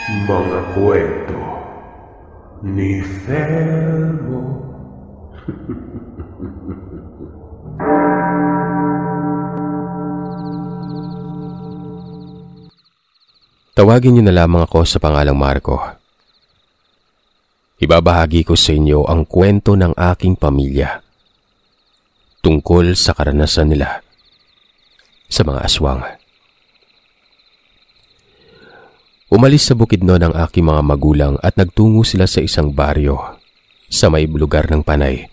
Mga kwento ni Thelmo. Tawagin niyo na lamang ako sa pangalang Marco. Ibabahagi ko sa inyo ang kwento ng aking pamilya tungkol sa karanasan nila sa mga aswang. Umalis sa Bukidnon ang aking mga magulang at nagtungo sila sa isang baryo sa may lugar ng Panay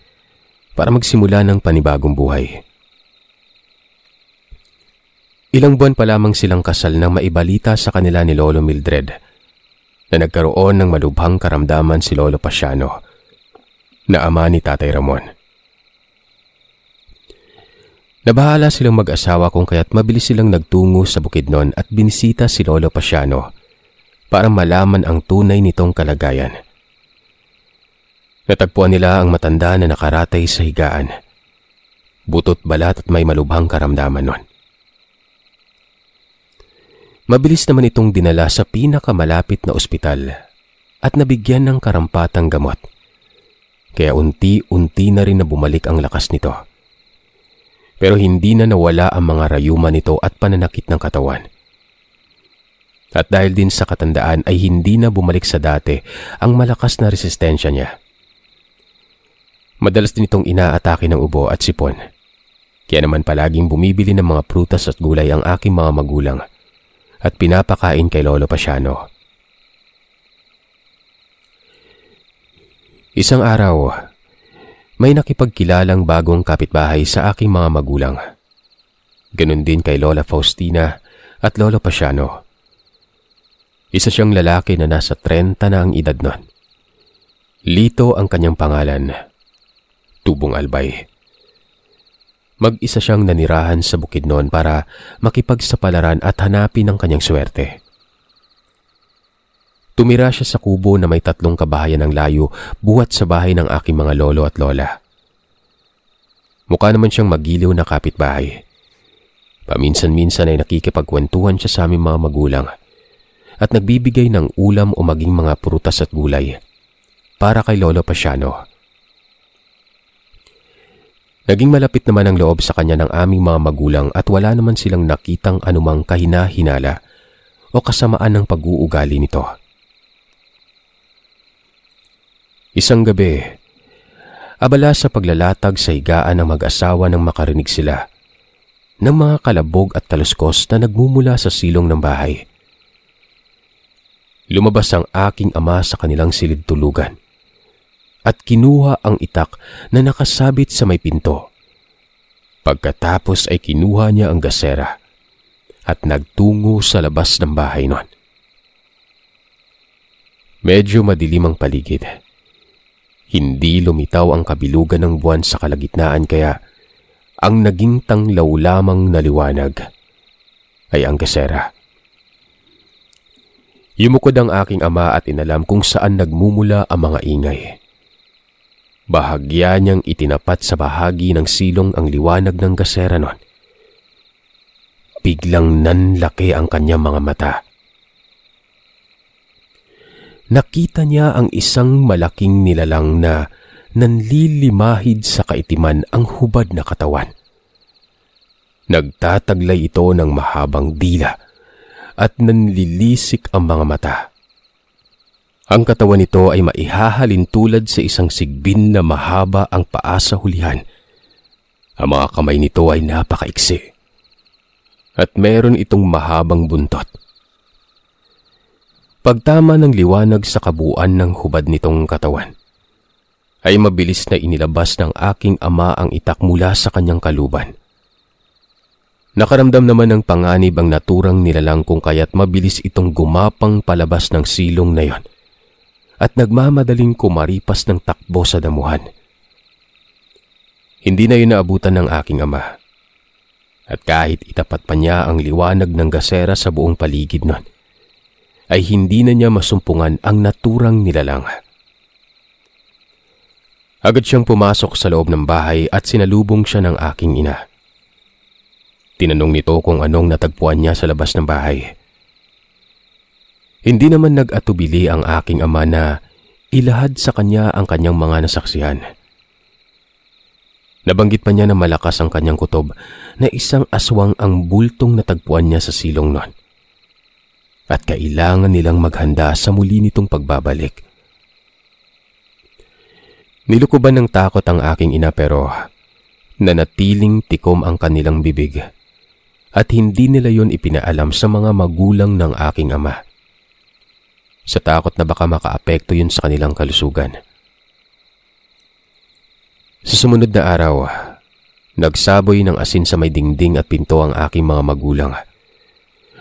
para magsimula ng panibagong buhay. Ilang buwan pa lamang silang kasal nang maibalita sa kanila ni Lolo Mildred na nagkaroon ng malubhang karamdaman si Lolo Pasiano na ama ni Tatay Ramon. Nabahala silang mag-asawa kung kaya't mabilis silang nagtungo sa Bukidnon at binisita si Lolo Pasiano para malaman ang tunay nitong kalagayan. Natagpuan nila ang matanda na nakaratay sa higaan, butot balat at may malubhang karamdaman nun. Mabilis naman itong dinala sa pinakamalapit na ospital at nabigyan ng karampatang gamot. Kaya unti-unti na rin na bumalik ang lakas nito. Pero hindi na nawala ang mga rayuman nito at pananakit ng katawan. At dahil din sa katandaan ay hindi na bumalik sa dati ang malakas na resistensya niya. Madalas din itong inaatake ng ubo at sipon. Kaya naman palaging bumibili ng mga prutas at gulay ang aking mga magulang at pinapakain kay Lolo Pasiano. Isang araw, may nakipagkilalang bagong kapitbahay sa aking mga magulang. Ganon din kay Lola Faustina at Lolo Pasiano. Isa siyang lalaki na nasa 30 na ang edad nun. Lito ang kanyang pangalan, Tubong Albay. Mag-isa siyang nanirahan sa Bukidnon para makipagsapalaran at hanapin ang kanyang swerte. Tumira siya sa kubo na may 3 kabahayan ng layo buhat sa bahay ng aking mga lolo at lola. Mukha naman siyang magiliw na kapitbahay. Paminsan-minsan ay nakikipagkwentuhan siya sa aming mga magulang at nagbibigay ng ulam o maging mga prutas at gulay para kay Lolo Pasiano. Naging malapit naman ang loob sa kanya ng aming mga magulang at wala naman silang nakitang anumang kahina-hinala o kasamaan ng pag-uugali nito. Isang gabi, abala sa paglalatag sa higaan ng mag-asawa nang makarinig sila ng mga kalabog at kaluskos na nagmumula sa silong ng bahay. Lumabas ang aking ama sa kanilang silid tulugan at kinuha ang itak na nakasabit sa may pinto. Pagkatapos ay kinuha niya ang gasera at nagtungo sa labas ng bahay nun. Medyo madilim ang paligid. Hindi lumitaw ang kabilugan ng buwan sa kalagitnaan kaya ang naging tanglaw lamang na liwanag ay ang gasera. Yumukod ang aking ama at inalam kung saan nagmumula ang mga ingay. Bahagya niyang itinapat sa bahagi ng silong ang liwanag ng gasera nun. Biglang nanlaki ang kanyang mga mata. Nakita niya ang isang malaking nilalang na nanlilimahid sa kaitiman ang hubad na katawan. Nagtataglay ito ng mahabang dila at nanlilisik ang mga mata. Ang katawan nito ay maihahalin tulad sa isang sigbin na mahaba ang paa sa hulihan. Ang mga kamay nito ay napakaiksi at meron itong mahabang buntot. Pagtama ng liwanag sa kabuuan ng hubad nitong katawan, ay mabilis na inilabas ng aking ama ang itak mula sa kanyang kaluban. Nakaramdam naman ng panganib ang naturang nilalang kung kaya't mabilis itong gumapang palabas ng silong na yon at nagmamadaling kumaripas ng takbo sa damuhan. Hindi na yun naabutan ng aking ama. At kahit itapat pa niya ang liwanag ng gasera sa buong paligid nun, ay hindi na niya masumpungan ang naturang nilalang. Agad siyang pumasok sa loob ng bahay at sinalubong siya ng aking ina. Tinanong nito kung anong natagpuan niya sa labas ng bahay. Hindi naman nag-atubili ang aking ama na ilahad sa kanya ang kanyang mga nasaksihan. Nabanggit pa niya na malakas ang kanyang kutob na isang aswang ang bultong natagpuan niya sa silong nun. At kailangan nilang maghanda sa muli nitong pagbabalik. Nilukuban ng takot ang aking ina pero nanatiling tikom ang kanilang bibig at hindi nila yon ipinaalam sa mga magulang ng aking ama. Sa takot na baka makaapekto yun sa kanilang kalusugan. Sa sumunod na araw, nagsaboy ng asin sa may dingding at pinto ang aking mga magulang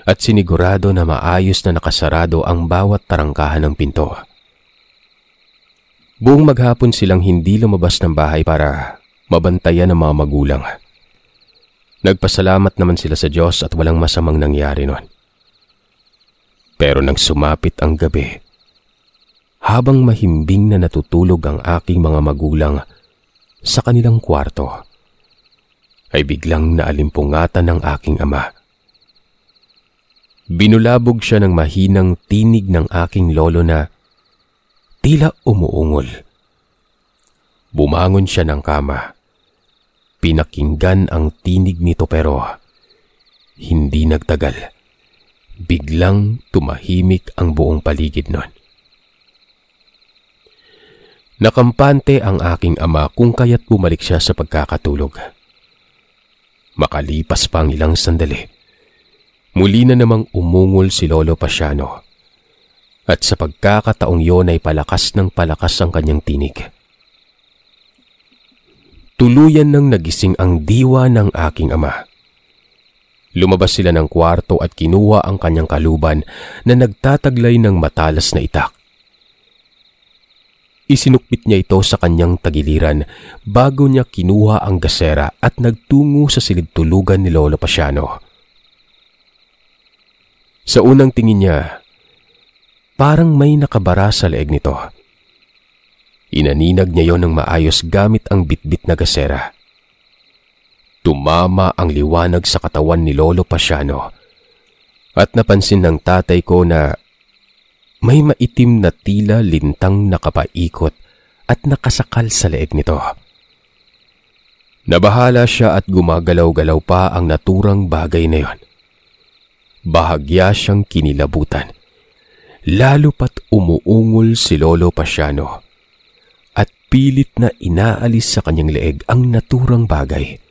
at sinigurado na maayos na nakasarado ang bawat tarangkahan ng pinto. Buong maghapon silang hindi lumabas ng bahay para mabantayan ang mga magulang. Nagpasalamat naman sila sa Diyos at walang masamang nangyari nun. Pero nang sumapit ang gabi, habang mahimbing na natutulog ang aking mga magulang sa kanilang kwarto, ay biglang naalimpungatan ng aking ama. Binulabog siya ng mahinang tinig ng aking lolo na tila umuungol. Bumangon siya ng kama. Pinakinggan ang tinig nito pero hindi nagtagal. Biglang tumahimik ang buong paligid nun. Nakampante ang aking ama kung kaya't bumalik siya sa pagkakatulog. Makalipas pa ang ilang sandali, muli na namang umungol si Lolo Pasiano at sa pagkakataong yon ay palakas ng palakas ang kanyang tinig. Tuluyan nang nagising ang diwa ng aking ama. Lumabas sila ng kwarto at kinuha ang kanyang kaluban na nagtataglay ng matalas na itak. Isinukpit niya ito sa kanyang tagiliran bago niya kinuha ang gasera at nagtungo sa silid-tulugan ni Lolo Pasiano. Sa unang tingin niya, parang may nakabara sa leeg nito. Inaninag niya yon ng maayos gamit ang bitbit na gasera. Tumama ang liwanag sa katawan ni Lolo Pasiano at napansin ng tatay ko na may maitim na tila lintang nakapaikot at nakasakal sa leeg nito. Nabahala siya at gumagalaw-galaw pa ang naturang bagay na yon. Bahagya siyang kinilabutan, lalo pat umuungol si Lolo Pasiano at pilit na inaalis sa kanyang leeg ang naturang bagay.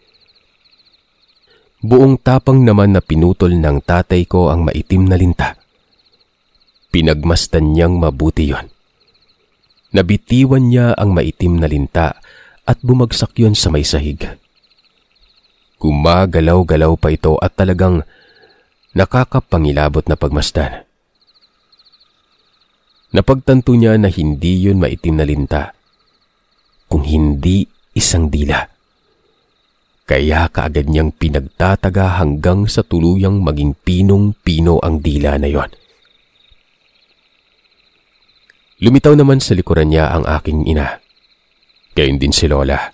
Buong tapang naman na pinutol ng tatay ko ang maitim na linta. Pinagmasdan niyang mabuti yon. Nabitiwan niya ang maitim na linta at bumagsak yon sa may sahig. Gumagalaw-galaw pa ito at talagang nakakapangilabot na pagmasdan. Napagtanto niya na hindi yon maitim na linta, kung hindi isang dila. Kaya kaagad niyang pinagtataga hanggang sa tuluyang maging pinong-pino ang dila na yon. Lumitaw naman sa likuran niya ang aking ina. Gayon din si Lola.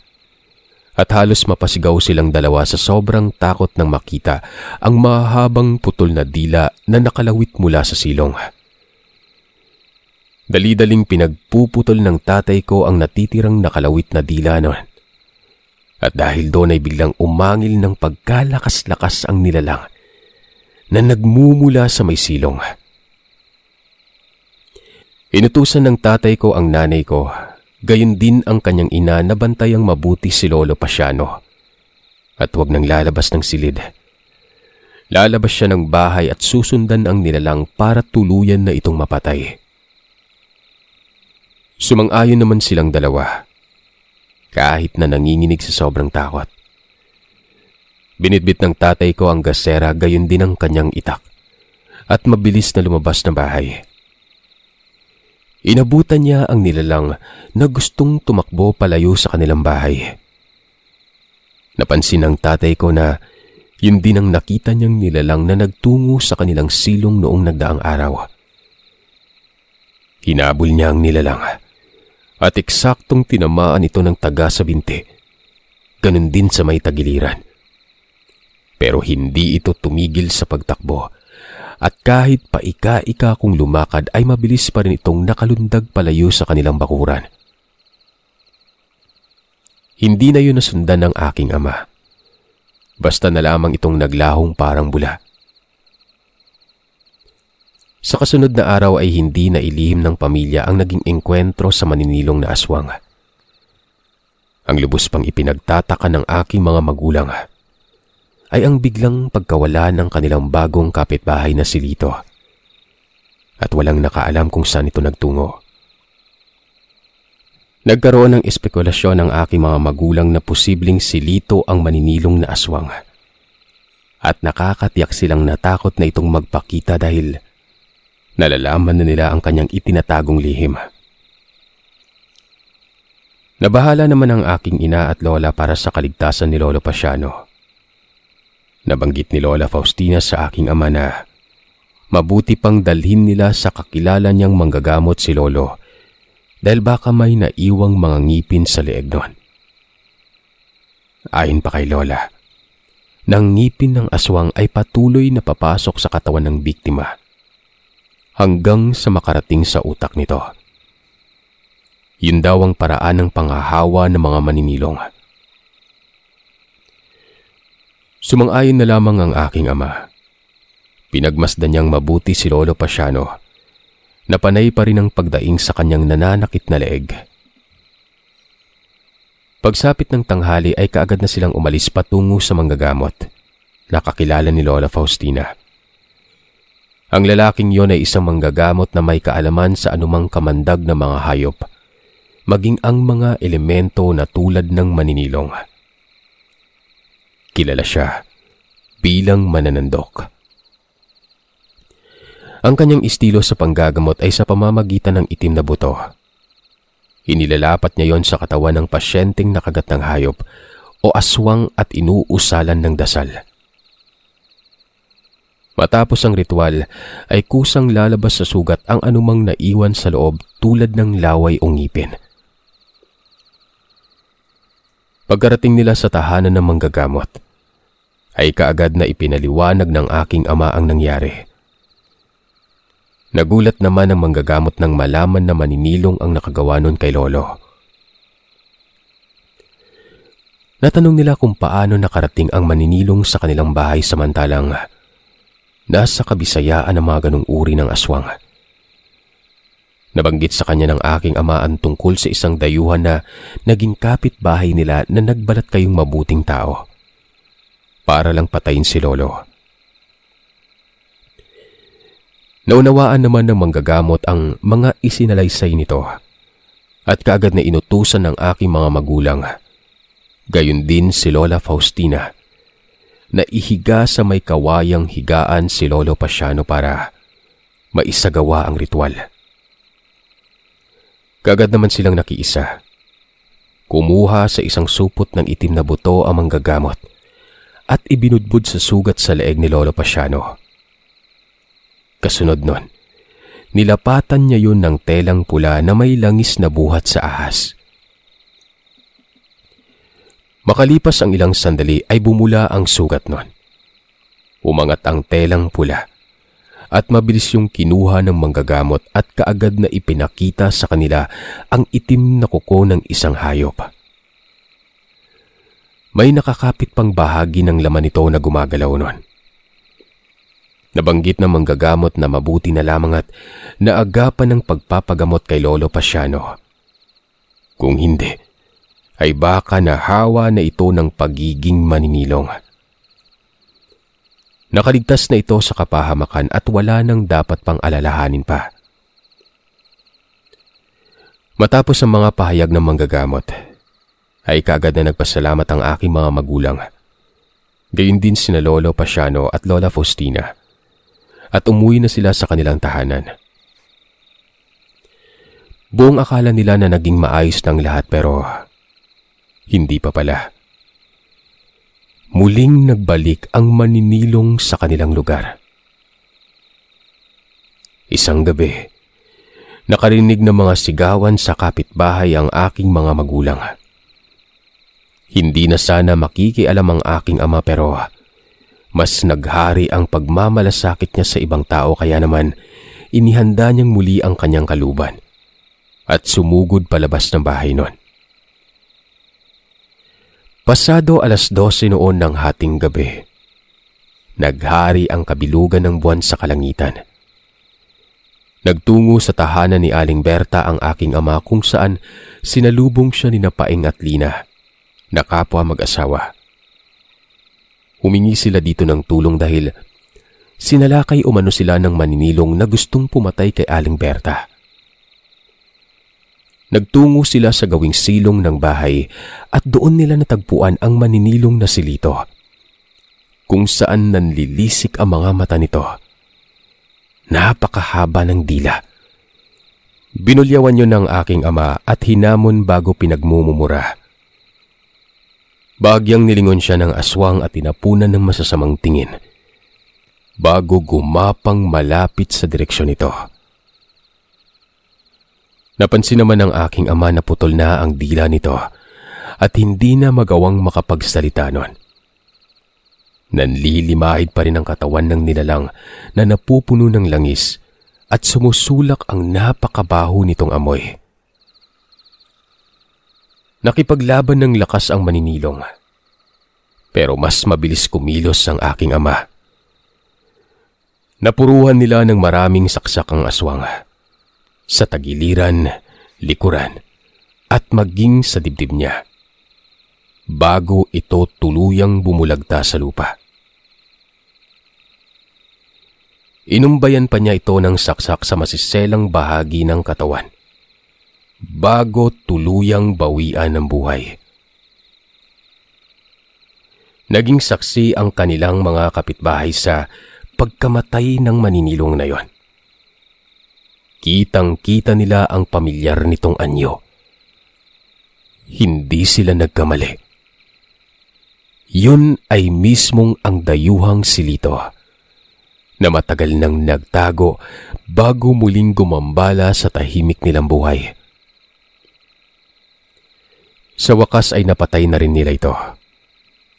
At halos mapasigaw silang dalawa sa sobrang takot nang makita ang mahabang putol na dila na nakalawit mula sa silong. Dali-daling pinagpuputol ng tatay ko ang natitirang nakalawit na dila noon. At dahil doon ay biglang umangil ng pagkalakas-lakas ang nilalang na nagmumula sa may silong. Inutusan ng tatay ko ang nanay ko, gayon din ang kanyang ina na bantayang mabuti si Lolo Pasiano. At huwag nang lalabas ng silid. Lalabas siya ng bahay at susundan ang nilalang para tuluyan na itong mapatay. Sumang-ayon naman silang dalawa, kahit na nanginginig sa sobrang takot. Binitbit ng tatay ko ang gasera gayon din ang kanyang itak at mabilis na lumabas ng bahay. Inabutan niya ang nilalang na gustong tumakbo palayo sa kanilang bahay. Napansin ng tatay ko na yun din ang nakita niyang nilalang na nagtungo sa kanilang silong noong nagdaang araw. Hinabol niya ang nilalang at eksaktong tinamaan ito ng taga sa binti. Ganun din sa may tagiliran. Pero hindi ito tumigil sa pagtakbo at kahit paika-ika kung lumakad ay mabilis pa rin itong nakalundag palayo sa kanilang bakuran. Hindi na yun nasundan ng aking ama. Basta na lamang itong naglahong parang bula. Sa kasunod na araw ay hindi na ilihim ng pamilya ang naging engkwentro sa maninilong na aswang. Ang lubos pang ipinagtataka ng aking mga magulang ay ang biglang pagkawala ng kanilang bagong kapitbahay na si Lito. At walang nakaalam kung saan ito nagtungo. Nagkaroon ng espekulasyon ng aking mga magulang na posibleng si Lito ang maninilong na aswang. At nakakatiyak silang natakot na itong magpakita dahil nalalaman na nila ang kanyang itinatagong lihim. Nabahala naman ang aking ina at lola para sa kaligtasan ni Lolo Pasiano. Nabanggit ni Lola Faustina sa aking ama na mabuti pang dalhin nila sa kakilala niyang manggagamot si Lolo dahil baka may naiwang mga ngipin sa leeg nun. Ayon pa kay Lola, nang ngipin ng aswang ay patuloy na papasok sa katawan ng biktima hanggang sa makarating sa utak nito. Yun daw ang paraan ng panghahawa ng mga maninilong. Sumang-ayon na lamang ang aking ama. Pinagmasdan niyang mabuti si Lolo Pasiano na panay pa rin ang pagdaing sa kanyang nananakit na leeg. Pagsapit ng tanghali ay kaagad na silang umalis patungo sa manggagamot na kakilala ni Lola Faustina. Ang lalaking yon ay isang manggagamot na may kaalaman sa anumang kamandag na mga hayop, maging ang mga elemento na tulad ng maninilong. Kilala siya bilang mananandok. Ang kanyang estilo sa panggagamot ay sa pamamagitan ng itim na buto. Inilalapat niya yon sa katawan ng pasyenteng nakagat ng hayop o aswang at inuusalan ng dasal. Matapos ang ritual ay kusang lalabas sa sugat ang anumang naiwan sa loob tulad ng laway o ngipin. Pagkarating nila sa tahanan ng manggagamot, ay kaagad na ipinaliwanag ng aking ama ang nangyari. Nagulat naman ang manggagamot nang malaman na maninilong ang nakagawa nun kay Lolo. Natanong nila kung paano nakarating ang maninilong sa kanilang bahay samantalang nasa kabisayaan ng mga ganong uri ng aswang. Nabanggit sa kanya ng aking ama ang tungkol sa isang dayuhan na naging kapitbahay nila na nagbalat kayong mabuting tao para lang patayin si Lolo. Naunawaan naman ng manggagamot ang mga isinalaysay nito at kaagad na inutusan ng aking mga magulang, gayon din si Lola Faustina, na ihiga sa may kawayang higaan si Lolo Pasiano para maisagawa ang ritual. Kaagad naman silang nakiisa. Kumuha sa isang supot ng itim na buto ang manggagamot at ibinudbud sa sugat sa leeg ni Lolo Pasiano. Kasunod nun, nilapatan niya yun ng telang pula na may langis na buhat sa ahas. Makalipas ang ilang sandali ay bumula ang sugat nun. Umangat ang telang pula at mabilis yung kinuha ng manggagamot at kaagad na ipinakita sa kanila ang itim na kuko ng isang hayop. May nakakapit pang bahagi ng laman nito na gumagalaw nun. Nabanggit ng manggagamot na mabuti na lamang at naagapan ng pagpapagamot kay Lolo Pasiano. Kung hindi, ay baka nahawa na ito ng pagiging maninilong. Nakaligtas na ito sa kapahamakan at wala nang dapat pang alalahanin pa. Matapos ang mga pahayag ng manggagamot, ay kaagad na nagpasalamat ang aking mga magulang. Gayon din sina Lolo Pasiano at Lola Faustina. At umuwi na sila sa kanilang tahanan. Buong akala nila na naging maayos ng lahat pero hindi pa pala. Muling nagbalik ang maninilong sa kanilang lugar. Isang gabi, nakarinig ng mga sigawan sa kapitbahay ang aking mga magulang. Hindi na sana makikialam ang aking ama pero Mas naghari ang pagmamalasakit niya sa ibang tao, kaya naman inihanda niyang muli ang kanyang kaluban at sumugod palabas ng bahay noon. Pasado 12:00 noon ng hating gabi, naghari ang kabilugan ng buwan sa kalangitan. Nagtungo sa tahanan ni Aling Berta ang aking ama, kung saan sinalubong siya ni Paing at Lina, na kapwa mag-asawa. Humingi sila dito ng tulong dahil sinalakay umano sila ng maninilong na gustong pumatay kay Aling Berta. Nagtungo sila sa gawing silong ng bahay at doon nila natagpuan ang maninilong na si Lito, kung saan nanlilisik ang mga mata nito. Napakahaba ng dila. Binulyawan yun ng aking ama at hinamon bago pinagmumumura. Bagyang nilingon siya ng aswang at tinapunan ng masasamang tingin bago gumapang malapit sa direksyon nito. Napansin naman ng aking ama na putol na ang dila nito at hindi na magawang makapagsalita nun. Nanlilimahid pa rin ang katawan ng nilalang na napupuno ng langis at sumusulak ang napakabaho nitong amoy. Nakipaglaban ng lakas ang maninilong, pero mas mabilis kumilos ang aking ama. Napuruhan nila ng maraming saksak ang aswang, sa tagiliran, likuran, at maging sa dibdib niya, bago ito tuluyang bumulagta sa lupa. Inumbayan pa niya ito ng saksak sa masiselang bahagi ng katawan, bago tuluyang bawian ng buhay. Naging saksi ang kanilang mga kapitbahay sa pagkamatay ng maninilong na yon. Kitang-kita nila ang pamilyar nitong anyo. Hindi sila nagkamali. Yun ay mismong ang dayuhang si Lito, na matagal nang nagtago bago muling gumambala sa tahimik nilang buhay. Sa wakas ay napatay na rin nila ito,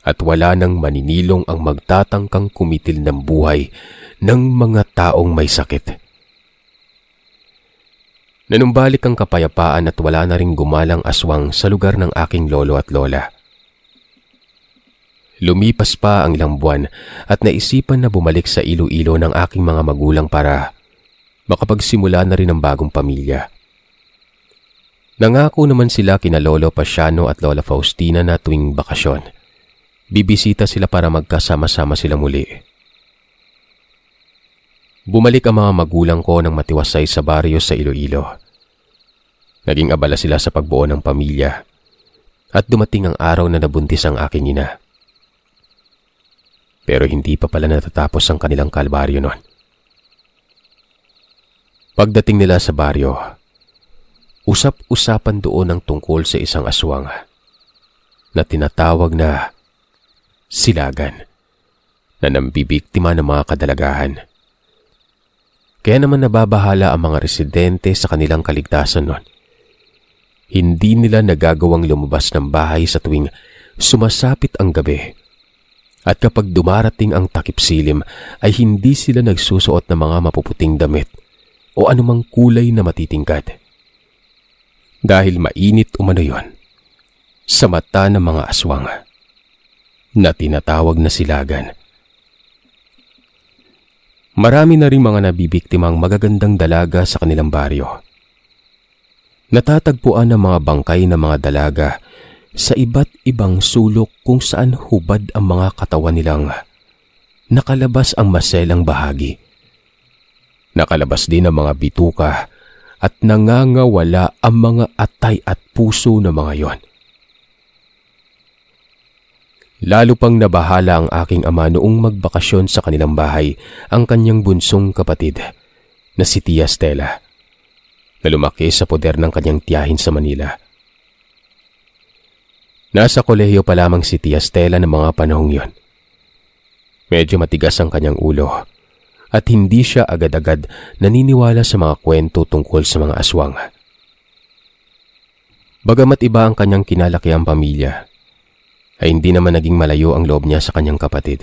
at wala nang maninilong ang magtatangkang kumitil ng buhay ng mga taong may sakit. Nanumbalik ang kapayapaan at wala na ring gumalang aswang sa lugar ng aking lolo at lola. Lumipas pa ang ilang buwan at naisipan na bumalik sa Iloilo ng aking mga magulang para makapagsimula na rin ng bagong pamilya. Nangako naman sila kina Lolo Pasiano at Lola Faustina na tuwing bakasyon, bibisita sila para magkasama-sama sila muli. Bumalik ang mga magulang ko ng matiwasay sa baryo sa Iloilo. Naging abala sila sa pagbuo ng pamilya at dumating ang araw na nabuntis ang aking ina. Pero hindi pa pala natatapos ang kanilang kalbaryo noon. Pagdating nila sa baryo, usap-usapan doon ang tungkol sa isang aswang na tinatawag na silagan na nambibiktima ng mga kadalagahan. Kaya naman nababahala ang mga residente sa kanilang kaligtasan noon. Hindi nila nagagawang lumabas ng bahay sa tuwing sumasapit ang gabi. At kapag dumarating ang takip silim ay hindi sila nagsusuot ng mga mapuputing damit o anumang kulay na matitingkad. Dahil mainit umano yon sa mata ng mga aswang na tinatawag na silagan. Marami na rin mga nabibiktimang magagandang dalaga sa kanilang baryo. Natatagpuan ng mga bangkay ng mga dalaga sa iba't ibang sulok kung saan hubad ang mga katawan nilang nakalabas ang maselang bahagi. Nakalabas din ang mga bituka at nangangawala ang mga atay at puso ng mga yon. Lalo pang nabahala ang aking ama noong magbakasyon sa kanilang bahay ang kanyang bunsong kapatid na si Tia Stella, na lumaki sa poder ng kanyang tiyahin sa Manila. Nasa kolehiyo pa lamang si Tia Stella ng mga panahong yon. Medyo matigas ang kanyang ulo at hindi siya agad-agad naniniwala sa mga kwento tungkol sa mga aswang. Bagamat iba ang kanyang kinalakiang pamilya, ay hindi naman naging malayo ang loob niya sa kanyang kapatid.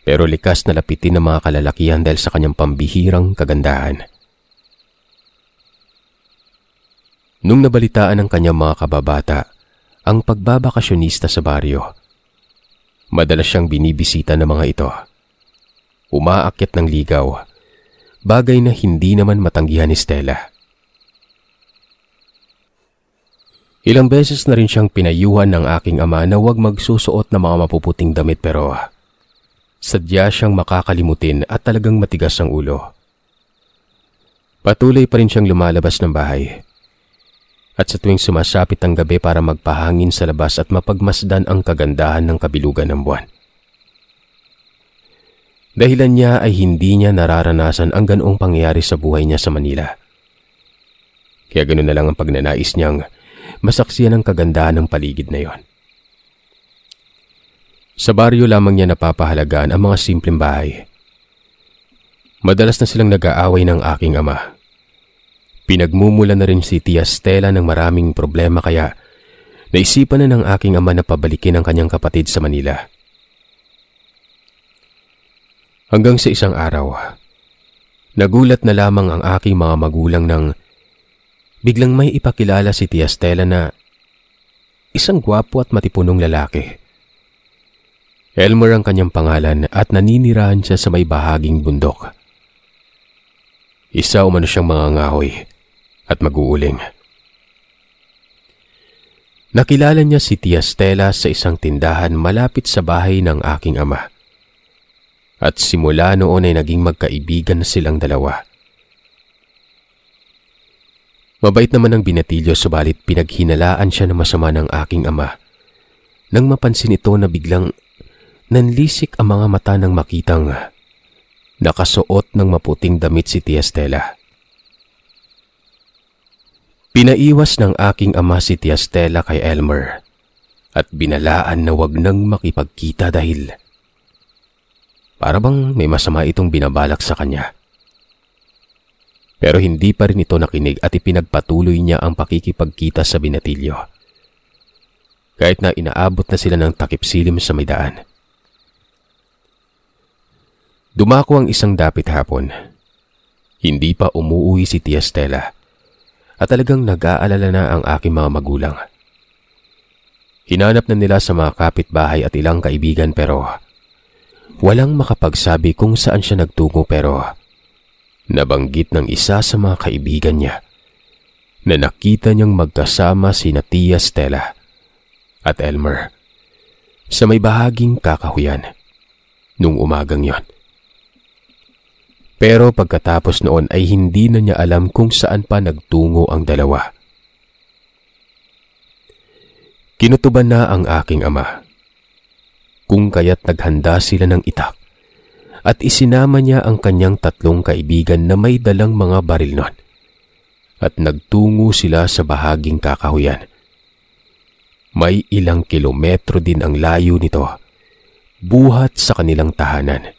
pero likas na lapitin ng mga kalalakihan dahil sa kanyang pambihirang kagandahan. Nung nabalitaan ng kanyang mga kababata ang pagbabakasyonista sa baryo, madalas siyang binibisita ng mga ito. Umaakyat ng ligaw, bagay na hindi naman matanggihan ni Stella. Ilang beses na rin siyang pinayuhan ng aking ama na huwag magsusuot ng mga mapuputing damit pero sadya siyang makakalimutin at talagang matigas ang ulo. Patuloy pa rin siyang lumalabas ng bahay. At sa tuwing sumasapit ang gabi para magpahangin sa labas at mapagmasdan ang kagandahan ng kabilugan ng buwan. Dahilan niya ay hindi niya nararanasan ang ganoong pangyayari sa buhay niya sa Manila. Kaya ganoon na lang ang pagnanais niyang masaksiyan ang kagandahan ng paligid na yon. Sa baryo lamang niya napapahalagaan ang mga simpleng bahay. Madalas na silang nag-aaway ng aking ama. Pinagmumula na rin si Tia Stella ng maraming problema kaya naisipan na ng aking ama na pabalikin ang kanyang kapatid sa Manila. Hanggang sa isang araw, nagulat na lamang ang aking mga magulang nang biglang may ipakilala si Tia Stella na isang gwapo at matipunong lalaki. Elmer ang kanyang pangalan at naninirahan siya sa may bahaging bundok. Isa umano siyang mangangahoy at mag-uuling. Nakilala niya si Tia Stella sa isang tindahan malapit sa bahay ng aking ama. At simula noon ay naging magkaibigan na silang dalawa. Mabait naman ang binatilyo subalit pinaghinalaan siya ng masama ng aking ama. Nang mapansin ito na biglang nanlisik ang mga mata nang makitang nakasuot ng maputing damit si Tia Stella. Pinaiwas ng aking ama si Tia Stella kay Elmer at binalaan na wag nang makipagkita dahil para bang may masama itong binabalak sa kanya. Pero hindi pa rin ito nakinig at ipinagpatuloy niya ang pakikipagkita sa binatilyo. Kahit na inaabot na sila ng takip silim sa may daan. Dumako ang isang dapit hapon. Hindi pa umuuwi si Tia Stella at talagang nag-aalala na ang aking mga magulang. Hinanap na nila sa mga kapitbahay at ilang kaibigan pero walang makapagsabi kung saan siya nagtungo pero nabanggit ng isa sa mga kaibigan niya na nakita niyang magkasama sina Tia Stella at Elmer sa may bahaging kakahuyan nung umagang yon. Pero pagkatapos noon ay hindi na niya alam kung saan pa nagtungo ang dalawa. Kinutuban na ang aking ama, kung kaya't naghanda sila ng itak at isinama niya ang kanyang 3 kaibigan na may dalang mga baril nun at nagtungo sila sa bahaging kakahuyan. May ilang kilometro din ang layo nito, buhat sa kanilang tahanan.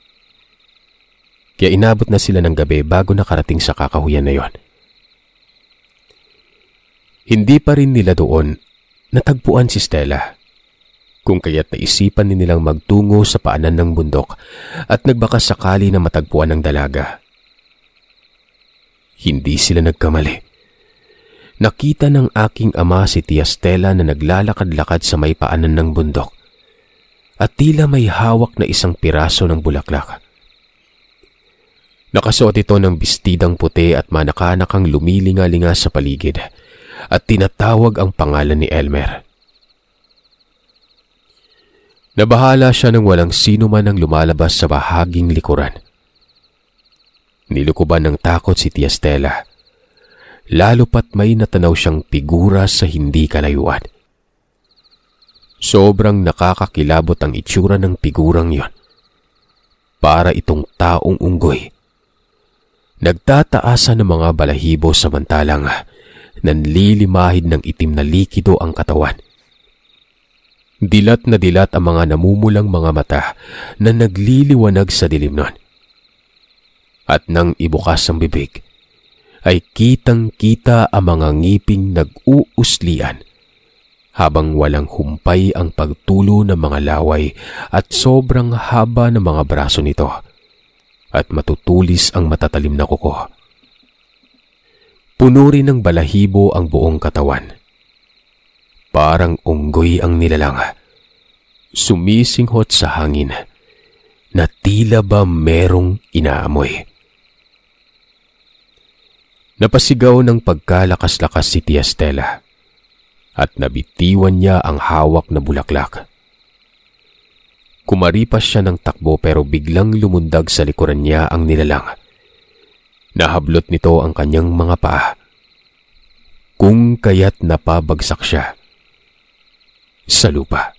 Kaya inabot na sila ng gabi bago nakarating sa kakahuyan na yon. Hindi pa rin nila doon natagpuan si Stella, kung kaya't naisipan din nilang magtungo sa paanan ng bundok at nagbaka sakali na matagpuan ng dalaga. Hindi sila nagkamali. Nakita ng aking ama si Tia Stella na naglalakad-lakad sa may paanan ng bundok at tila may hawak na isang piraso ng bulaklak. Nakasuot ito ng bestidang puti at manakanakang lumilinga-linga sa paligid at tinatawag ang pangalan ni Elmer. Nabahala siya nang walang sino man ang lumalabas sa bahaging likuran. Nilukuban ng takot si Tia Stella, lalo pat may natanaw siyang figura sa hindi kalayuan. Sobrang nakakakilabot ang itsura ng figurang yon. Para itong taong unggoy. Nagtataasan ng mga balahibo samantalang nanlilimahid ng itim na likido ang katawan. Dilat na dilat ang mga namumulang mga mata na nagliliwanag sa dilim nun. At nang ibukas ang bibig, ay kitang-kita ang mga ngiping nag-uuslian habang walang humpay ang pagtulo ng mga laway at sobrang haba ng mga braso nito at matutulis ang matatalim na kuko. Puno rin ng balahibo ang buong katawan. Parang unggoy ang nilalang, sumisinghot sa hangin na tila ba merong inaamoy. Napasigaw ng pagkalakas-lakas si Tia Stella at nabitiwan niya ang hawak na bulaklak. Kumaripas siya ng takbo pero biglang lumundag sa likuran niya ang nilalang. Nahablot nito ang kanyang mga paa, kung kaya't napabagsak siya sa lupa.